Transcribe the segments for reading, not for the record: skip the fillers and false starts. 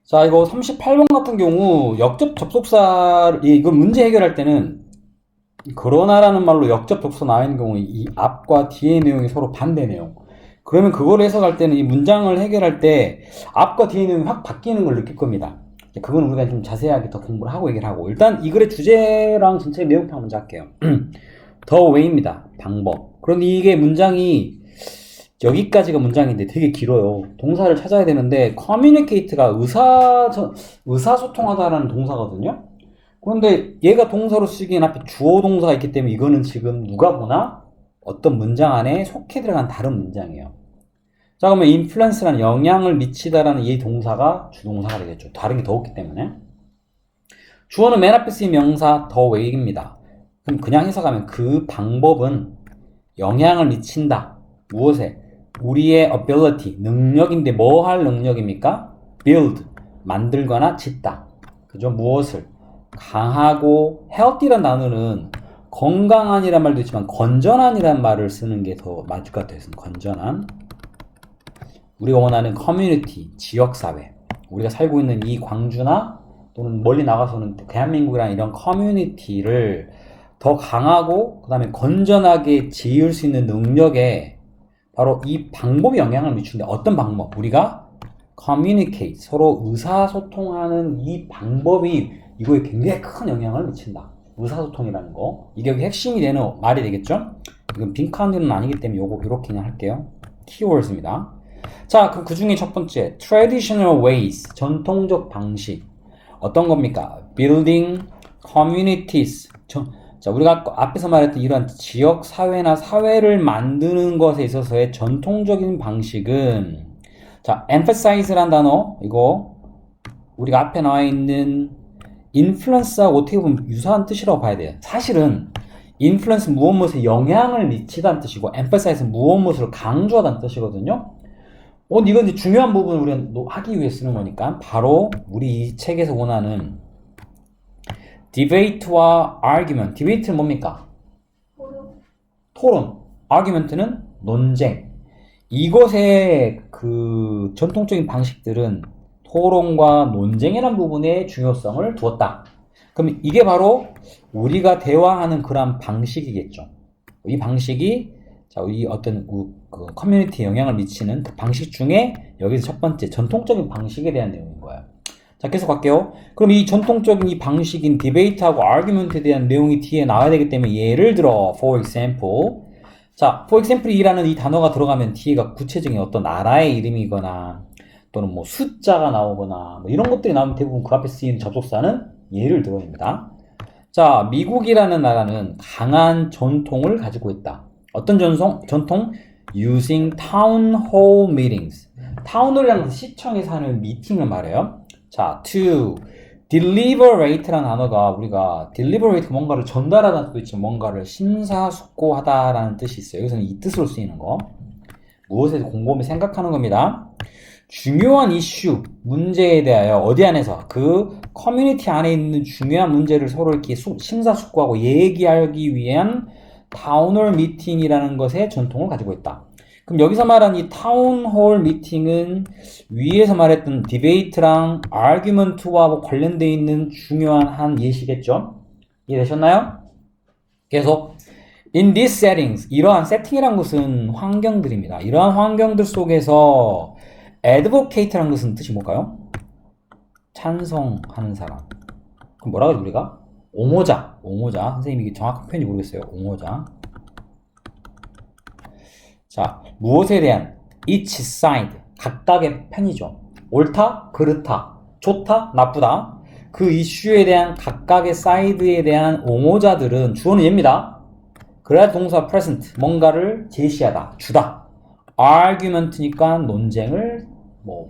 자, 이거 38번 같은 경우 역접 접속사 이거 문제 해결할 때는 그러나라는 말로 역접 접속사 나와 있는 경우 이 앞과 뒤의 내용이 서로 반대 내용. 그러면 그걸 해석할 때는 이 문장을 해결할 때 앞과 뒤의 내용이 확 바뀌는 걸 느낄 겁니다. 그건 우리가 좀 자세하게 더 공부를 하고 얘기를 하고 일단 이 글의 주제랑 전체 내용평 먼저 할게요. The way입니다. 방법. 그런데 이게 문장이 여기까지가 문장인데 되게 길어요. 동사를 찾아야 되는데 communicate가 의사소통하다라는 동사거든요. 그런데 얘가 동사로 쓰기엔 앞에 주어 동사가 있기 때문에 이거는 지금 누가 보나 어떤 문장 안에 속해 들어간 다른 문장이에요. 자, 그러면 influence라는 영향을 미치다라는 이 동사가 주동사가 되겠죠. 다른 게 더 없기 때문에. 주어는 맨 앞에 쓰인 명사 the way입니다. 그럼 그냥 해석하면 그 방법은 영향을 미친다. 무엇에? 우리의 ability, 능력인데 뭐 할 능력입니까? build, 만들거나 짓다. 그죠? 무엇을? 강하고 healthy란 단어는 건강한이란 말도 있지만 건전한이란 말을 쓰는 게 더 맞을 것 같아요. 건전한. 우리가 원하는 커뮤니티, 지역사회. 우리가 살고 있는 이 광주나 또는 멀리 나가서는 대한민국이라는 이런 커뮤니티를 더 강하고 그 다음에 건전하게 지을 수 있는 능력에 바로 이 방법이 영향을 미치는데 어떤 방법? 우리가 communicate, 서로 의사소통하는 이 방법이 이거에 굉장히 큰 영향을 미친다. 의사소통이라는 거. 이게 여기 핵심이 되는 말이 되겠죠? 이건 빈칸은 아니기 때문에 요거 이렇게 그냥 할게요. keywords입니다. 자, 그럼 그 중에 첫 번째, traditional ways, 전통적 방식. 어떤 겁니까? building communities. 자, 우리가 앞에서 말했던 이러한 지역 사회나 사회를 만드는 것에 있어서의 전통적인 방식은 자, emphasize란 단어 이거 우리가 앞에 나와 있는 influence하고 어떻게 보면 유사한 뜻이라고 봐야 돼요. 사실은 influence 무엇무엇에 영향을 미치다는 뜻이고 emphasize 무엇무엇을 강조하다는 뜻이거든요. 이건 이제 중요한 부분을 우리가 하기 위해 쓰는 거니까 바로 우리 이 책에서 원하는 디베이트와 argument. 디베이트는 뭡니까? 토론. argument는 논쟁. 이것의 그 전통적인 방식들은 토론과 논쟁이라는 부분에 중요성을 두었다. 그럼 이게 바로 우리가 대화하는 그런 방식이겠죠. 이 방식이 자, 이 어떤 그 커뮤니티에 영향을 미치는 그 방식 중에 여기서 첫 번째 전통적인 방식에 대한 내용인 거예요. 자, 계속 갈게요. 그럼 이 전통적인 이 방식인 디베이트하고 아규먼트에 대한 내용이 뒤에 나와야 되기 때문에 예를 들어 for example 자, for example이라는 이 단어가 들어가면 뒤에가 구체적인 어떤 나라의 이름이거나 또는 뭐 숫자가 나오거나 뭐 이런 것들이 나오면 대부분 그 앞에 쓰이는 접속사는 예를 들어입니다. 자, 미국이라는 나라는 강한 전통을 가지고 있다. 어떤 전통? using town hall meetings. 타운홀이라는 시청에서 하는 미팅을 말해요. 자, to deliver rate라는 단어가 우리가 deliberate 뭔가를 전달하다는 뜻도 있지만 뭔가를 심사숙고하다라는 뜻이 있어요. 여기서는 이 뜻으로 쓰이는 거. 무엇에 곰곰이 생각하는 겁니다. 중요한 이슈, 문제에 대하여 어디 안에서 그 커뮤니티 안에 있는 중요한 문제를 서로 이렇게 심사숙고하고 얘기하기 위한 타운홀 미팅이라는 것의 전통을 가지고 있다. 그럼 여기서 말한 이 타운홀 미팅은 위에서 말했던 디베이트랑 아규먼트와 관련되어 있는 중요한 한 예시겠죠? 이해되셨나요? 계속 In these settings, 이러한 세팅이란 것은 환경들입니다. 이러한 환경들 속에서 advocate라는 것은 뜻이 뭘까요? 찬성하는 사람. 그럼 뭐라 그러지 우리가? 옹호자. 선생님이 이게 정확한 표현이 모르겠어요. 옹호자. 자, 무엇에 대한 each side, 각각의 편이죠. 옳다, 그렇다, 좋다, 나쁘다. 그 이슈에 대한 각각의 사이드에 대한 옹호자들은 주어는 얘입니다. 그래야 동사 present, 뭔가를 제시하다, 주다. argument니까 논쟁을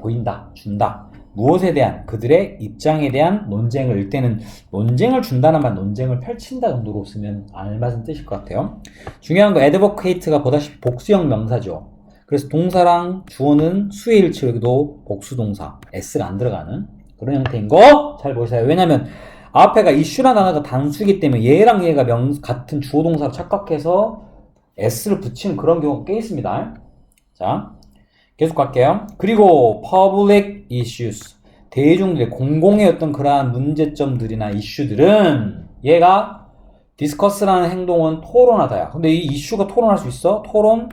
보인다, 준다. 무엇에 대한 그들의 입장에 대한 논쟁을 이때는 논쟁을 준다는 말 논쟁을 펼친다 정도로 쓰면 알맞은 뜻일 것 같아요. 중요한 거 advocate가 보다시피 복수형 명사죠. 그래서 동사랑 주어는 수의 일치 여기도 복수동사 s가 안 들어가는 그런 형태인 거 잘 보세요. 왜냐면 앞에가 이슈라는 단어가 단수이기 때문에 얘랑 얘가 같은 주어 동사로 착각해서 s를 붙이는 그런 경우가 꽤 있습니다. 자, 계속 갈게요. 그리고 public issues, 대중들의 공공의 어떤 그러한 문제점들이나 이슈들은 얘가 디스커스라는 행동은 토론하다야. 근데 이 이슈가 토론할 수 있어? 토론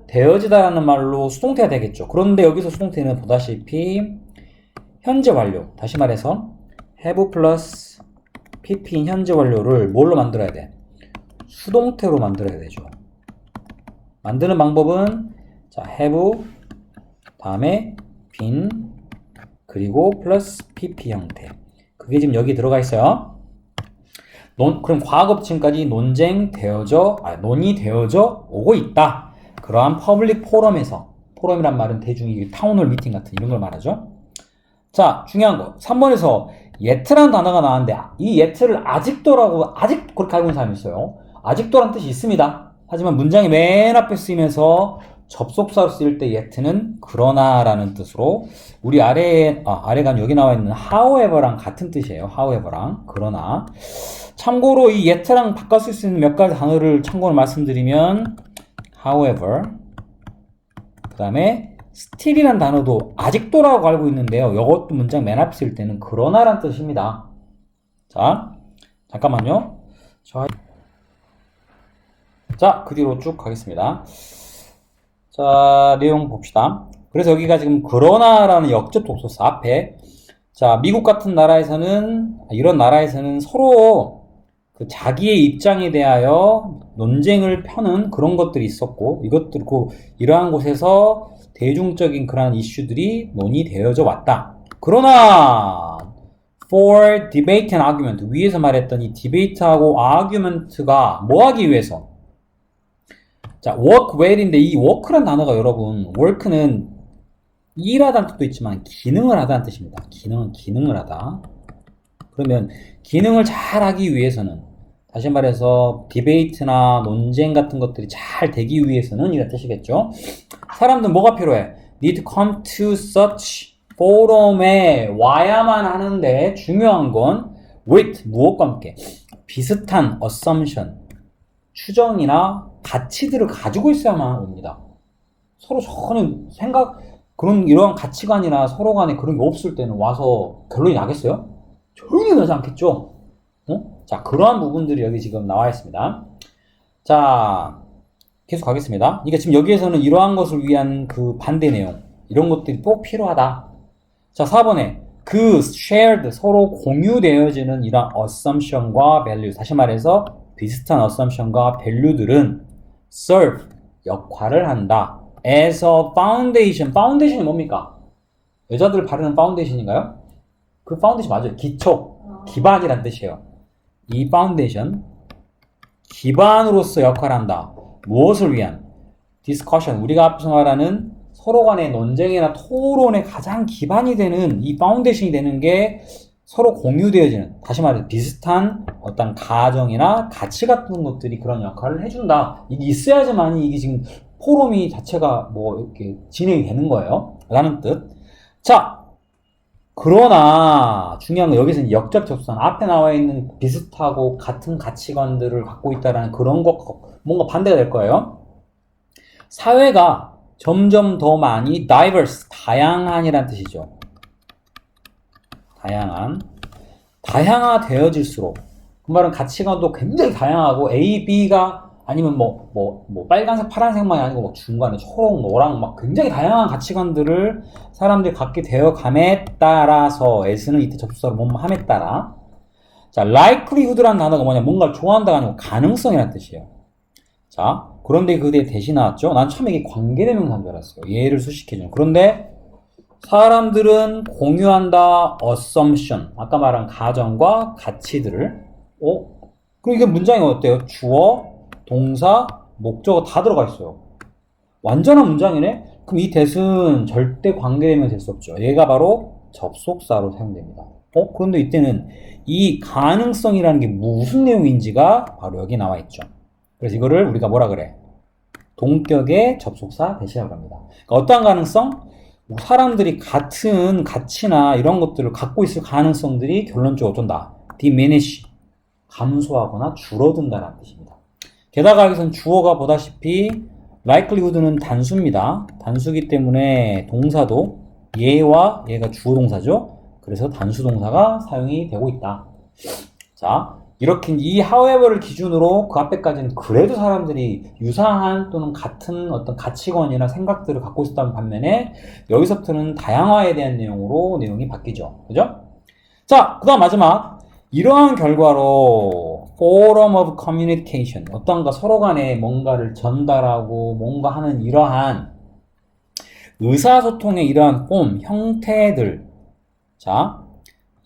되어지다라는 말로 수동태가 되겠죠. 그런데 여기서 수동태는 보다시피 현재 완료. 다시 말해서 have 플러스 pp인 현재 완료를 뭘로 만들어야 돼? 수동태로 만들어야 되죠. 만드는 방법은 자 have 다음에 been 그리고 플러스 pp 형태. 그게 지금 여기 들어가 있어요. 그럼 과거분까지 논의 되어져 오고 있다. 그러한 퍼블릭 포럼에서, 포럼이란 말은 대중이 타운홀 미팅 같은 이런 걸 말하죠. 자, 중요한 거. 3번에서 yet라는 단어가 나왔는데 이 yet를 아직도라고 아직 그렇게 알고 있는 사람이 있어요. 아직도란 뜻이 있습니다. 하지만 문장이 맨 앞에 쓰이면서 접속사로 쓰일 때 yet는 그러나라는 뜻으로 우리 아래가 여기 나와 있는 however랑 같은 뜻이에요. however랑 그러나. 참고로 이 yet랑 바꿔 쓸 수 있는 몇 가지 단어를 참고로 말씀드리면 however 그 다음에 still이라는 단어도 아직도라고 알고 있는데요. 이것도 문장 맨 앞에 쓸 때는 그러나라는 뜻입니다. 자, 잠깐만요. 자, 그 뒤로 쭉 가겠습니다. 자, 내용 봅시다. 그래서 여기가 지금 그러나라는 역접 접속사 앞에 자, 미국 같은 나라에서는 이런 나라에서는 서로 그 자기의 입장에 대하여 논쟁을 펴는 그런 것들이 있었고 이것들 이러한 곳에서 대중적인 그러한 이슈들이 논의되어져 왔다. 그러나 for debate and argument 위에서 말했던 이 디베이트하고 argument가 뭐 하기 위해서 자, work well인데 이 work란 단어가 여러분 work는 일하다는 뜻도 있지만 기능을 하다는 뜻입니다. 기능을 하다. 그러면 기능을 잘 하기 위해서는 다시 말해서 디베이트나 논쟁 같은 것들이 잘 되기 위해서는 이런 뜻이겠죠. 사람들은 뭐가 필요해? need to come to such forum에 와야만 하는데 중요한 건 with 무엇과 함께 비슷한 assumption 추정이나 가치들을 가지고 있어야만 옵니다. 서로 전혀 이러한 가치관이나 서로 간에 그런 게 없을 때는 와서 결론이 나겠어요? 전혀 나지 않겠죠? 자, 그러한 부분들이 여기 지금 나와 있습니다. 자, 계속 가겠습니다. 그러니까 지금 여기에서는 이러한 것을 위한 그 반대 내용, 이런 것들이 꼭 필요하다. 자, 4번에 그 shared, 서로 공유되어지는 이런 assumption과 value, 다시 말해서 비슷한 assumption과 value들은 serve, 역할을 한다. as a foundation, foundation이 뭡니까? 여자들 바르는 파운데이션인가요? 그 파운데이션 맞아요. 기초, 기반이란 뜻이에요. 이 파운데이션, 기반으로서 역할을 한다. 무엇을 위한? discussion, 우리가 앞서 말하는 서로 간의 논쟁이나 토론의 가장 기반이 되는 이 파운데이션이 되는 게 서로 공유되어지는, 다시 말해서 비슷한 어떤 가정이나 가치 같은 것들이 그런 역할을 해준다. 이게 있어야지만 이게 지금 포럼이 자체가 뭐 이렇게 진행이 되는 거예요. 라는 뜻. 자, 그러나 중요한 건 여기서는 역접 접선 앞에 나와 있는 비슷하고 같은 가치관들을 갖고 있다라는 그런 것 뭔가 반대가 될 거예요. 사회가 점점 더 많이 diverse, 다양한이란 뜻이죠. 다양화되어질수록 그 말은 가치관도 굉장히 다양하고 A, B가 아니면 빨간색, 파란색만이 아니고 뭐 중간에 초록, 노랑 막 굉장히 다양한 가치관들을 사람들이 갖게 되어감에 따라서 S는 이때 접속사로 뭐함에 따라 자, likelihood라는 단어가 뭐냐 뭔가를 좋아한다가 아니고 가능성이라는 뜻이에요. 자, 그런데 그 뒤에 대시 나왔죠. 난 처음에 이게 관계대명사인 줄 알았어요. 예를 수식해주는. 그런데 사람들은 공유한다 assumption 아까 말한 가정과 가치들을 그럼 이게 문장이 어때요? 주어 동사, 목적어 다 들어가 있어요. 완전한 문장이네? 그럼 이 that은 절대 관계되면 될 수 없죠. 얘가 바로 접속사로 사용됩니다. 그런데 이때는 이 가능성이라는 게 무슨 내용인지가 바로 여기 나와 있죠. 그래서 이거를 우리가 뭐라 그래? 동격의 접속사 대시라고 합니다. 그러니까 어떠한 가능성? 사람들이 같은 가치나 이런 것들을 갖고 있을 가능성들이 결론적으로 어쩐다? diminish, 감소하거나 줄어든다는 뜻입니다. 게다가 여기서는 주어가 보다시피 likelihood는 단수입니다. 단수기 때문에 동사도 얘와 얘가 주어 동사죠. 그래서 단수 동사가 사용이 되고 있다. 자, 이렇게 이 however를 기준으로 그 앞에까지는 그래도 사람들이 유사한 또는 같은 어떤 가치관이나 생각들을 갖고 있었다는 반면에 여기서부터는 다양화에 대한 내용으로 내용이 바뀌죠. 그죠? 자, 그 다음 마지막. 이러한 결과로 forum of communication, 어떤가 서로 간에 뭔가를 전달하고 뭔가 하는 이러한 의사소통의 이러한 폼, 형태들. 자,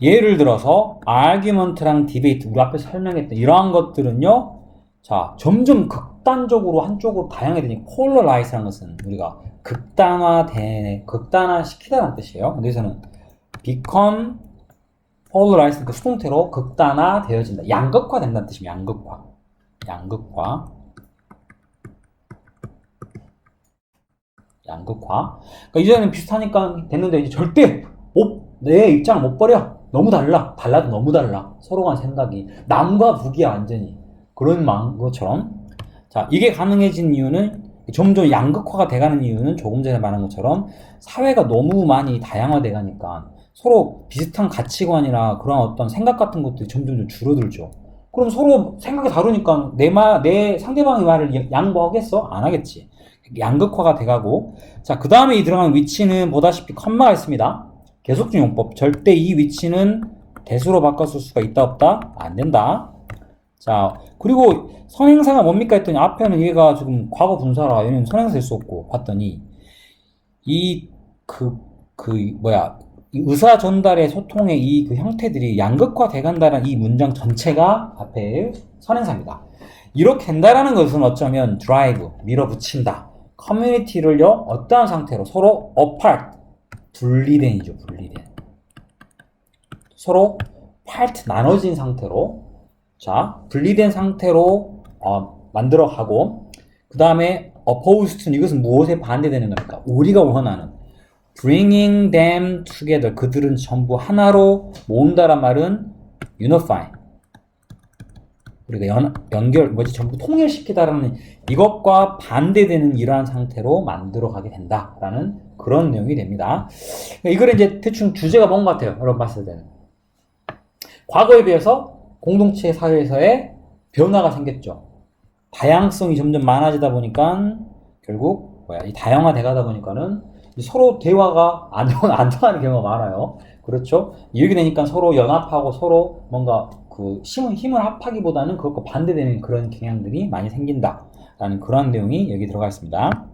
예를 들어서 argument랑 debate, 우리 앞에 설명했던 이러한 것들은요, 자, 점점 극단적으로 한쪽으로 다양해지니 polarize라는 것은 우리가 극단화시키다라는 뜻이에요. 근데 여기서는 become polarize, 그 수동태로 극단화되어진다. 양극화된다는 뜻입니다. 양극화. 그러니까 이제는 비슷하니까 됐는데 이제 절대 내 입장을 못 버려. 너무 달라도 너무 달라. 서로 간 생각이 남과 북이야 완전히. 그런 것처럼. 자, 이게 가능해진 이유는 점점 양극화가 돼가는 이유는 조금 전에 말한 것처럼 사회가 너무 많이 다양화돼 가니까 서로 비슷한 가치관이나 그런 어떤 생각 같은 것들이 점점 좀 줄어들죠. 그럼 서로 생각이 다르니까 내 상대방의 말을 양보하겠어? 안 하겠지. 양극화가 돼가고. 자, 그 다음에 이 들어가는 위치는 보다시피 컴마가 있습니다. 계속중 용법. 절대 이 위치는 대수로 바꿨을 수가 있다 없다? 안 된다. 자, 그리고 선행사가 뭡니까 했더니 앞에는 얘가 지금 과거 분사라 얘는 선행사일 수 없고 봤더니 이 의사 전달의 소통의 이 그 형태들이 양극화 돼간다는 이 문장 전체가 앞에 선행사입니다. 이렇게 된다라는 것은 어쩌면 drive, 밀어붙인다. 커뮤니티를요, 어떠한 상태로 서로 apart, 분리된이죠, 분리된. 서로 part, 나눠진 상태로, 자, 분리된 상태로 만들어 가고, 그 다음에 opposed to, 이것은 무엇에 반대되는 겁니까? 우리가 원하는 bringing them together, 그들은 전부 하나로 모은다란 말은 unify, 우리가 전부 통일시키다라는 이것과 반대되는 이러한 상태로 만들어가게 된다라는 그런 내용이 됩니다. 이걸 이제 대충 주제가 뭔 것 같아요? 여러분 봤을 때는. 과거에 비해서 공동체 사회에서의 변화가 생겼죠. 다양성이 점점 많아지다 보니까 결국 이 다양화돼 가다 보니까는 서로 대화가 안 통하는 경우가 많아요. 그렇죠? 이렇게 되니까 서로 연합하고 서로 뭔가 힘을 합하기보다는 그것과 반대되는 그런 경향들이 많이 생긴다라는 그런 내용이 여기 들어가 있습니다.